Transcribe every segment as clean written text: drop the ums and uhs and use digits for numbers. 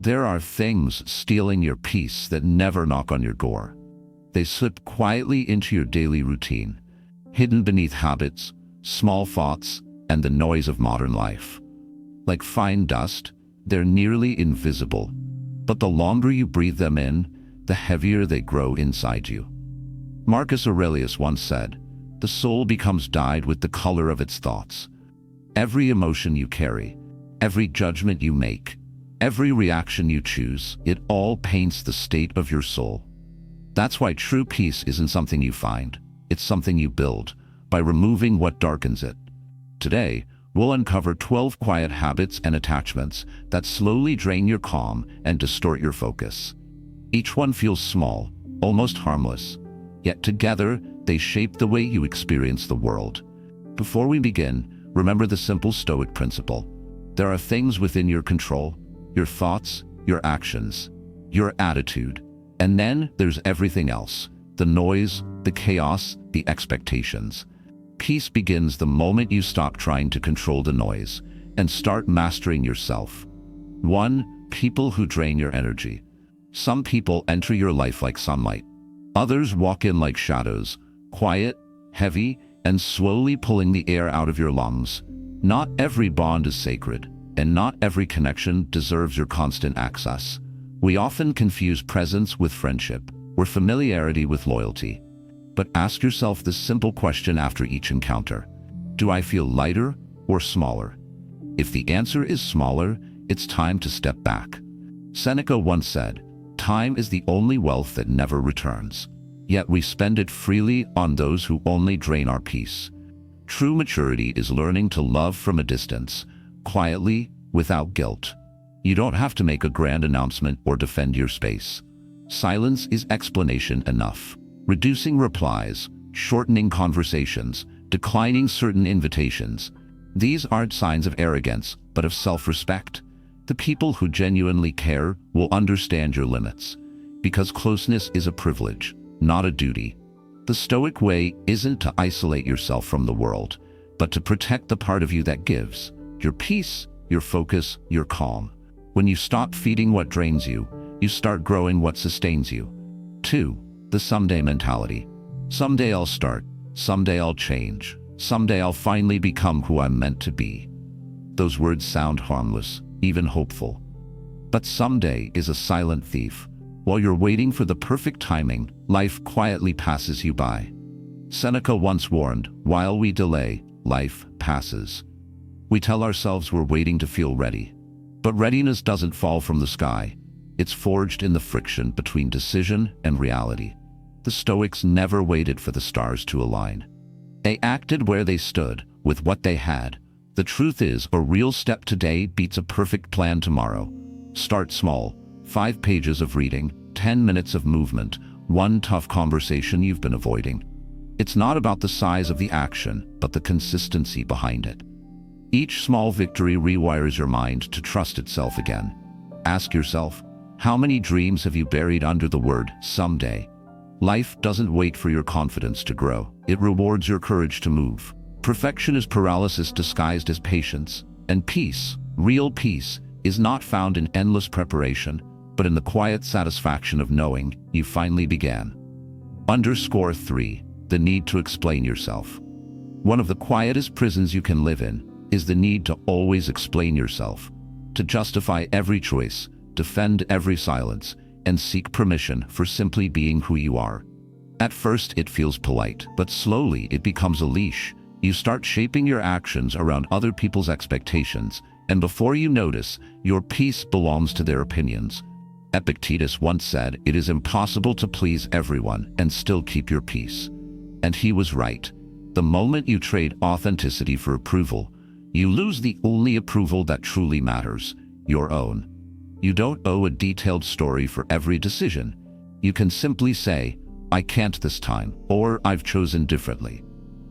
There are things stealing your peace that never knock on your door. They slip quietly into your daily routine, hidden beneath habits, small thoughts, and the noise of modern life. Like fine dust, they're nearly invisible, but the longer you breathe them in, the heavier they grow inside you. Marcus Aurelius once said, "The soul becomes dyed with the color of its thoughts." Every emotion you carry, every judgment you make, every reaction you choose, it all paints the state of your soul. That's why true peace isn't something you find, it's something you build, by removing what darkens it. Today, we'll uncover 12 quiet habits and attachments that slowly drain your calm and distort your focus. Each one feels small, almost harmless, yet together they shape the way you experience the world. Before we begin, remember the simple Stoic principle. There are things within your control, your thoughts, your actions, your attitude, and then there's everything else, the noise, the chaos, the expectations. Peace begins the moment you stop trying to control the noise and start mastering yourself. 1. People who drain your energy. Some people enter your life like sunlight. Others walk in like shadows, quiet, heavy, and slowly pulling the air out of your lungs. Not every bond is sacred, and not every connection deserves your constant access. We often confuse presence with friendship, or familiarity with loyalty. But ask yourself this simple question after each encounter. Do I feel lighter or smaller? If the answer is smaller, it's time to step back. Seneca once said, "Time is the only wealth that never returns." Yet we spend it freely on those who only drain our peace. True maturity is learning to love from a distance, quietly, without guilt. You don't have to make a grand announcement or defend your space. Silence is explanation enough. Reducing replies, shortening conversations, declining certain invitations. These aren't signs of arrogance, but of self-respect. The people who genuinely care will understand your limits, because closeness is a privilege, not a duty. The Stoic way isn't to isolate yourself from the world, but to protect the part of you that gives, your peace, your focus, your calm. When you stop feeding what drains you, you start growing what sustains you. 2. The someday mentality. Someday I'll start, someday I'll change, someday I'll finally become who I'm meant to be. Those words sound harmless, even hopeful. But someday is a silent thief. While you're waiting for the perfect timing, life quietly passes you by. Seneca once warned, "While we delay, life passes." We tell ourselves we're waiting to feel ready. But readiness doesn't fall from the sky. It's forged in the friction between decision and reality. The Stoics never waited for the stars to align. They acted where they stood, with what they had. The truth is, a real step today beats a perfect plan tomorrow. Start small. 5 pages of reading, 10 minutes of movement, one tough conversation you've been avoiding. It's not about the size of the action, but the consistency behind it. Each small victory rewires your mind to trust itself again. Ask yourself, how many dreams have you buried under the word someday? Life doesn't wait for your confidence to grow. It rewards your courage to move. Perfection is paralysis disguised as patience. And peace, real peace, is not found in endless preparation, but in the quiet satisfaction of knowing you finally began. 3. The need to explain yourself. One of the quietest prisons you can live in is the need to always explain yourself, to justify every choice, defend every silence, and seek permission for simply being who you are. At first it feels polite, but slowly it becomes a leash. You start shaping your actions around other people's expectations, and before you notice, your peace belongs to their opinions. Epictetus once said, "It is impossible to please everyone and still keep your peace." And he was right. The moment you trade authenticity for approval, you lose the only approval that truly matters, your own. You don't owe a detailed story for every decision. You can simply say, "I can't this time," or "I've chosen differently."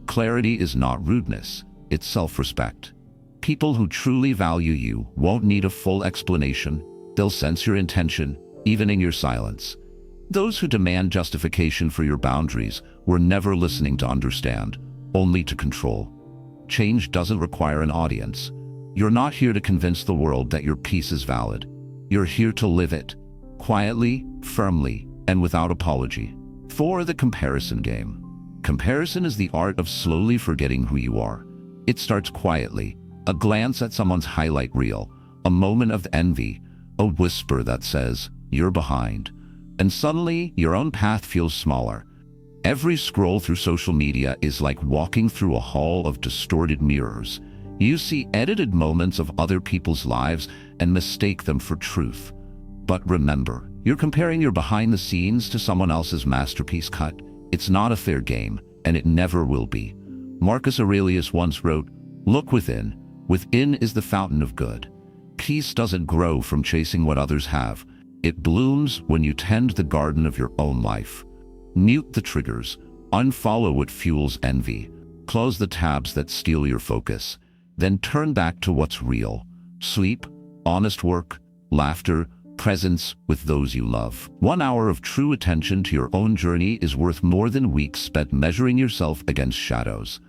Clarity is not rudeness, it's self-respect. People who truly value you won't need a full explanation. They'll sense your intention, even in your silence. Those who demand justification for your boundaries were never listening to understand, only to control. Change doesn't require an audience. You're not here to convince the world that your peace is valid. You're here to live it, quietly, firmly, and without apology. 4. The comparison game. Comparison is the art of slowly forgetting who you are. It starts quietly, a glance at someone's highlight reel, a moment of envy, a whisper that says, "You're behind." And suddenly, your own path feels smaller. Every scroll through social media is like walking through a hall of distorted mirrors. You see edited moments of other people's lives and mistake them for truth. But remember, you're comparing your behind the scenes to someone else's masterpiece cut. It's not a fair game, and it never will be. Marcus Aurelius once wrote, "Look within. Within is the fountain of good." Peace doesn't grow from chasing what others have. It blooms when you tend the garden of your own life. Mute the triggers. Unfollow what fuels envy. Close the tabs that steal your focus. Then turn back to what's real. Sleep, honest work, laughter, presence with those you love. 1 hour of true attention to your own journey is worth more than weeks spent measuring yourself against shadows.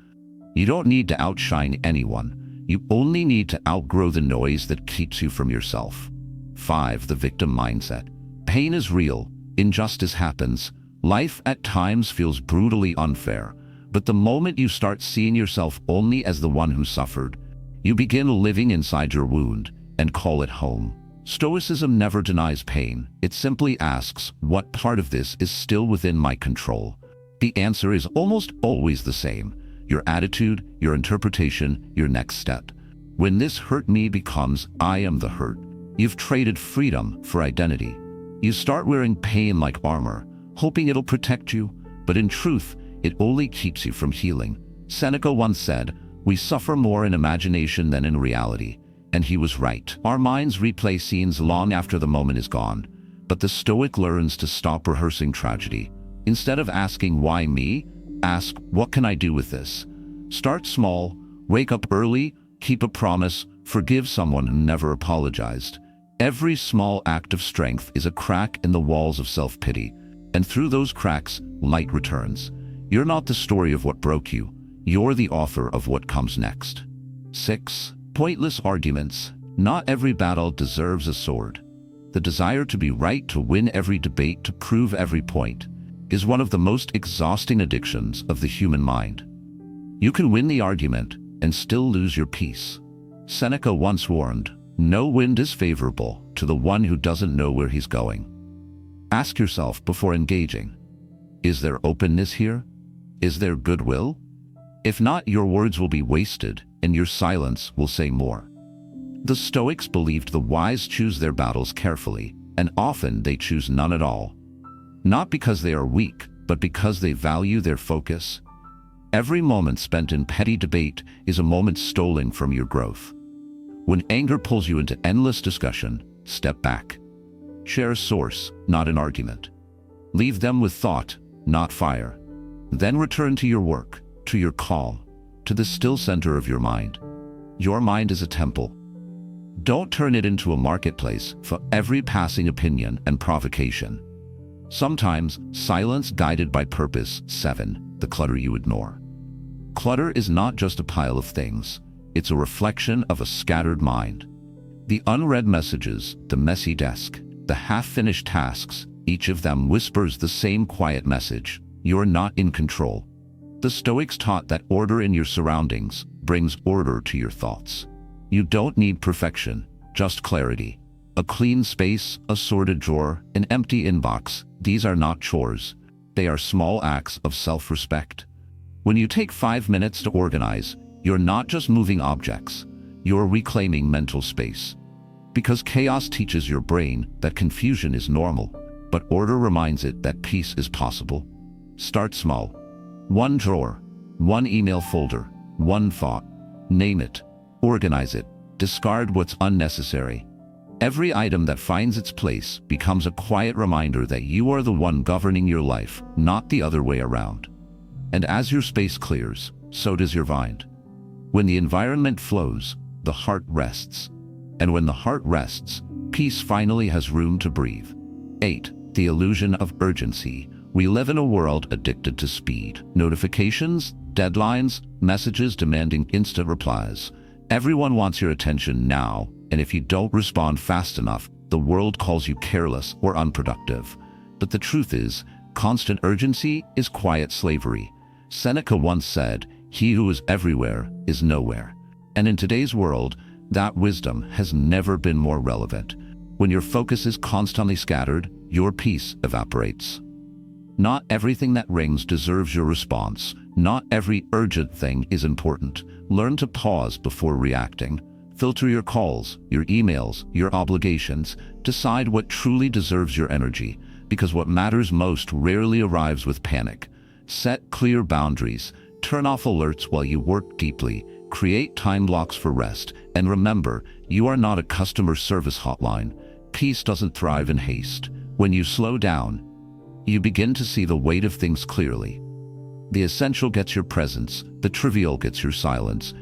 You don't need to outshine anyone. You only need to outgrow the noise that keeps you from yourself. 5. The victim mindset. Pain is real. Injustice happens. Life at times feels brutally unfair. But the moment you start seeing yourself only as the one who suffered, you begin living inside your wound and call it home. Stoicism never denies pain. It simply asks, what part of this is still within my control? The answer is almost always the same. Your attitude, your interpretation, your next step. When this hurt me becomes I am the hurt, you've traded freedom for identity. You start wearing pain like armor, hoping it'll protect you, but in truth, it only keeps you from healing. Seneca once said, "We suffer more in imagination than in reality." And he was right. Our minds replay scenes long after the moment is gone. But the Stoic learns to stop rehearsing tragedy. Instead of asking, "Why me?" ask, "What can I do with this?" Start small, wake up early, keep a promise, forgive someone who never apologized. Every small act of strength is a crack in the walls of self-pity. And through those cracks, light returns. You're not the story of what broke you. You're the author of what comes next. 6. Pointless arguments. Not every battle deserves a sword. The desire to be right, to win every debate, to prove every point, is one of the most exhausting addictions of the human mind. You can win the argument and still lose your peace. Seneca once warned, "No wind is favorable to the one who doesn't know where he's going." Ask yourself before engaging, is there openness here? Is there goodwill? If not, your words will be wasted and your silence will say more. The Stoics believed the wise choose their battles carefully, and often they choose none at all. Not because they are weak, but because they value their focus. Every moment spent in petty debate is a moment stolen from your growth. When anger pulls you into endless discussion, step back. Share a source, not an argument. Leave them with thought, not fire. Then return to your work, to your call, to the still center of your mind. Your mind is a temple. Don't turn it into a marketplace for every passing opinion and provocation. Sometimes, silence guided by purpose. 7. The clutter you ignore. Clutter is not just a pile of things. It's a reflection of a scattered mind. The unread messages, the messy desk, the half-finished tasks, each of them whispers the same quiet message: you're not in control. The Stoics taught that order in your surroundings brings order to your thoughts. You don't need perfection, just clarity. A clean space, a sorted drawer, an empty inbox. These are not chores. They are small acts of self-respect. When you take 5 minutes to organize, you're not just moving objects. You're reclaiming mental space. Because chaos teaches your brain that confusion is normal, but order reminds it that peace is possible. Start small. 1 drawer, 1 email folder, 1 thought. Name it. Organize it. Discard what's unnecessary. Every item that finds its place becomes a quiet reminder that you are the one governing your life, not the other way around. And as your space clears, so does your mind. When the environment flows, the heart rests. And when the heart rests, peace finally has room to breathe. 8. The illusion of urgency. We live in a world addicted to speed. Notifications, deadlines, messages demanding instant replies. Everyone wants your attention now, and if you don't respond fast enough, the world calls you careless or unproductive. But the truth is, constant urgency is quiet slavery. Seneca once said, "He who is everywhere is nowhere." And in today's world, that wisdom has never been more relevant. When your focus is constantly scattered, your peace evaporates. Not everything that rings deserves your response. Not every urgent thing is important. Learn to pause before reacting. Filter your calls, your emails, your obligations. Decide what truly deserves your energy, because what matters most rarely arrives with panic. Set clear boundaries. Turn off alerts while you work deeply. Create time blocks for rest. And remember, you are not a customer service hotline. Peace doesn't thrive in haste. When you slow down, you begin to see the weight of things clearly. The essential gets your presence, the trivial gets your silence.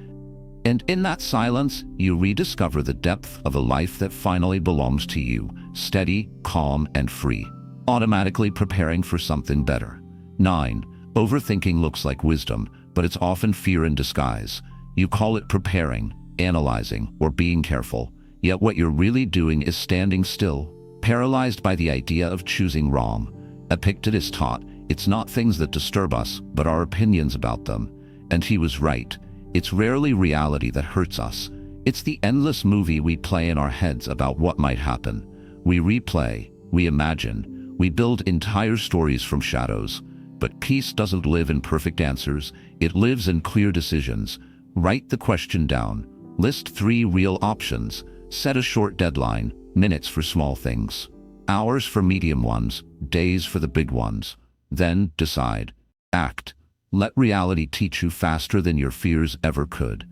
And in that silence, you rediscover the depth of a life that finally belongs to you, steady, calm, and free, automatically preparing for something better. 9. Overthinking looks like wisdom, but it's often fear in disguise. You call it preparing, analyzing, or being careful, yet what you're really doing is standing still, paralyzed by the idea of choosing wrong. Epictetus taught, it's not things that disturb us, but our opinions about them. And he was right. It's rarely reality that hurts us. It's the endless movie we play in our heads about what might happen. We replay, we imagine, we build entire stories from shadows. But peace doesn't live in perfect answers, it lives in clear decisions. Write the question down. List 3 real options. Set a short deadline, minutes for small things, hours for medium ones, days for the big ones. Then decide. Act. Let reality teach you faster than your fears ever could.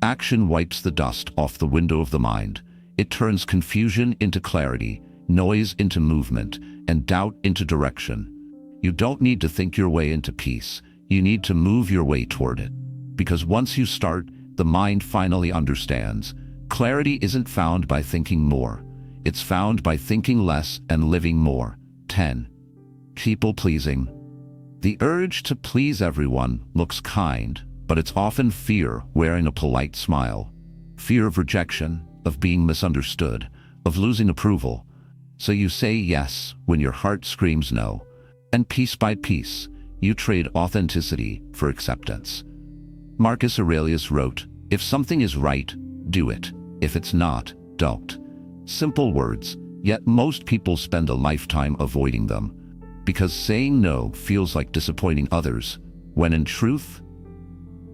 Action wipes the dust off the window of the mind. It turns confusion into clarity, noise into movement, and doubt into direction. You don't need to think your way into peace. You need to move your way toward it. Because once you start, the mind finally understands. Clarity isn't found by thinking more. It's found by thinking less and living more. 10. People-pleasing. The urge to please everyone looks kind, but it's often fear wearing a polite smile. Fear of rejection, of being misunderstood, of losing approval. So you say yes when your heart screams no. And piece by piece, you trade authenticity for acceptance. Marcus Aurelius wrote, "If something is right, do it. If it's not, don't." Simple words, yet most people spend a lifetime avoiding them. Because saying no feels like disappointing others, when in truth,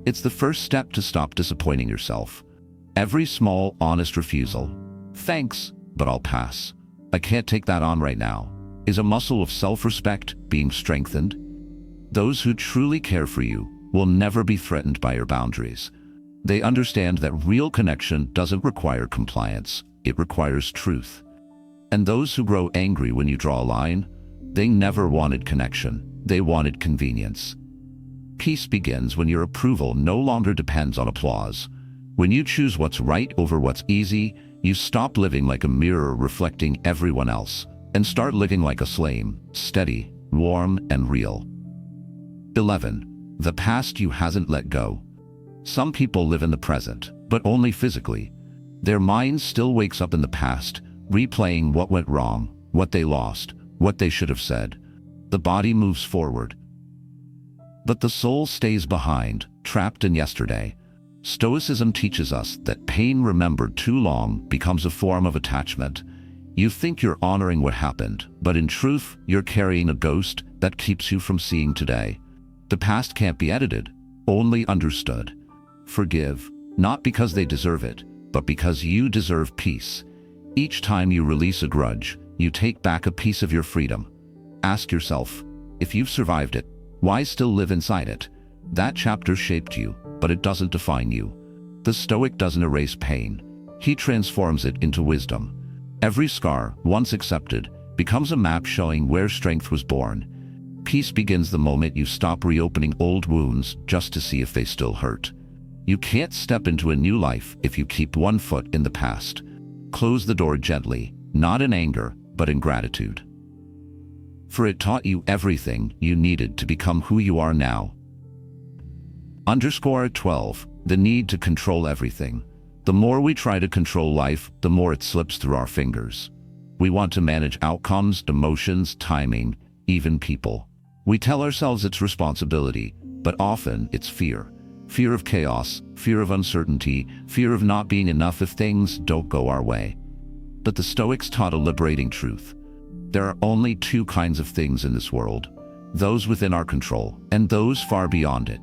it's the first step to stop disappointing yourself. Every small, honest refusal, "Thanks, but I'll pass. I can't take that on right now," is a muscle of self-respect being strengthened. Those who truly care for you will never be threatened by your boundaries. They understand that real connection doesn't require compliance, it requires truth. And those who grow angry when you draw a line, they never wanted connection, they wanted convenience. Peace begins when your approval no longer depends on applause. When you choose what's right over what's easy, you stop living like a mirror reflecting everyone else, and start living like a flame, steady, warm, and real. 11. The past you hasn't let go. Some people live in the present, but only physically. Their mind still wakes up in the past, replaying what went wrong, what they lost, what they should have said. The body moves forward, but the soul stays behind, trapped in yesterday. Stoicism teaches us that pain remembered too long becomes a form of attachment. You think you're honoring what happened, but in truth, you're carrying a ghost that keeps you from seeing today. The past can't be edited, only understood. Forgive, not because they deserve it, but because you deserve peace. Each time you release a grudge, you take back a piece of your freedom. Ask yourself, if you've survived it, why still live inside it? That chapter shaped you, but it doesn't define you. The Stoic doesn't erase pain. He transforms it into wisdom. Every scar, once accepted, becomes a map showing where strength was born. Peace begins the moment you stop reopening old wounds just to see if they still hurt. You can't step into a new life if you keep one foot in the past. Close the door gently, not in anger, but in gratitude. For it taught you everything you needed to become who you are now. 12. The need to control everything. The more we try to control life, the more it slips through our fingers. We want to manage outcomes, emotions, timing, even people. We tell ourselves it's responsibility, but often it's fear. Fear of chaos, fear of uncertainty, fear of not being enough if things don't go our way. But the Stoics taught a liberating truth. There are only two kinds of things in this world: those within our control and those far beyond it.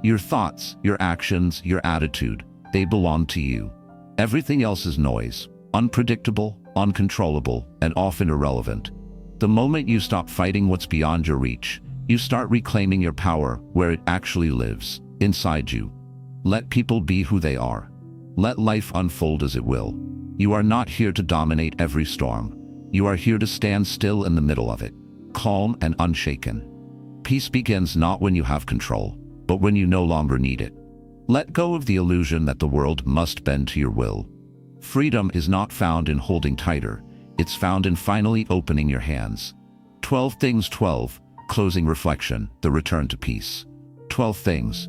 Your thoughts, your actions, your attitude, they belong to you. Everything else is noise, unpredictable, uncontrollable, and often irrelevant. The moment you stop fighting what's beyond your reach, you start reclaiming your power where it actually lives, inside you. Let people be who they are. Let life unfold as it will. You are not here to dominate every storm. You are here to stand still in the middle of it, calm and unshaken. Peace begins not when you have control, but when you no longer need it. Let go of the illusion that the world must bend to your will. Freedom is not found in holding tighter. It's found in finally opening your hands. 12 things. 12. Closing reflection, the return to peace. 12 things.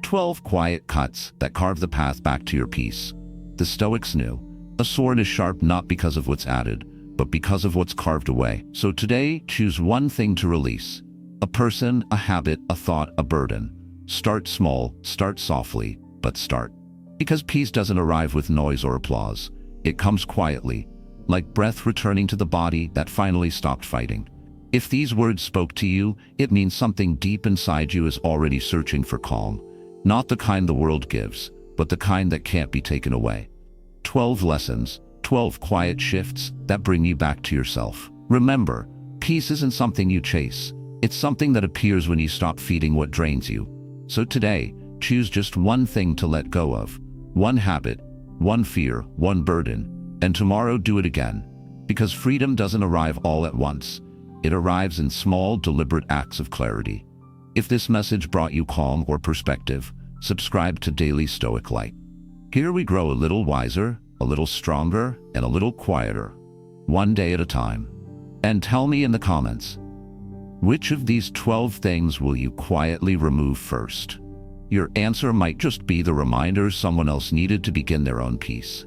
12 quiet cuts that carve the path back to your peace. The Stoics knew a sword is sharp not because of what's added, but because of what's carved away. So today, choose one thing to release. A person, a habit, a thought, a burden. Start small, start softly, but start. Because peace doesn't arrive with noise or applause. It comes quietly, like breath returning to the body that finally stopped fighting. If these words spoke to you, it means something deep inside you is already searching for calm. Not the kind the world gives, but the kind that can't be taken away. 12 lessons, 12 quiet shifts that bring you back to yourself. Remember, peace isn't something you chase. It's something that appears when you stop feeding what drains you. So today, choose just one thing to let go of. One habit, one fear, one burden, and tomorrow do it again. Because freedom doesn't arrive all at once. It arrives in small, deliberate acts of clarity. If this message brought you calm or perspective, subscribe to Daily Stoic Light. Here we grow a little wiser, a little stronger, and a little quieter, one day at a time. And tell me in the comments, which of these 12 things will you quietly remove first? Your answer might just be the reminder someone else needed to begin their own peace.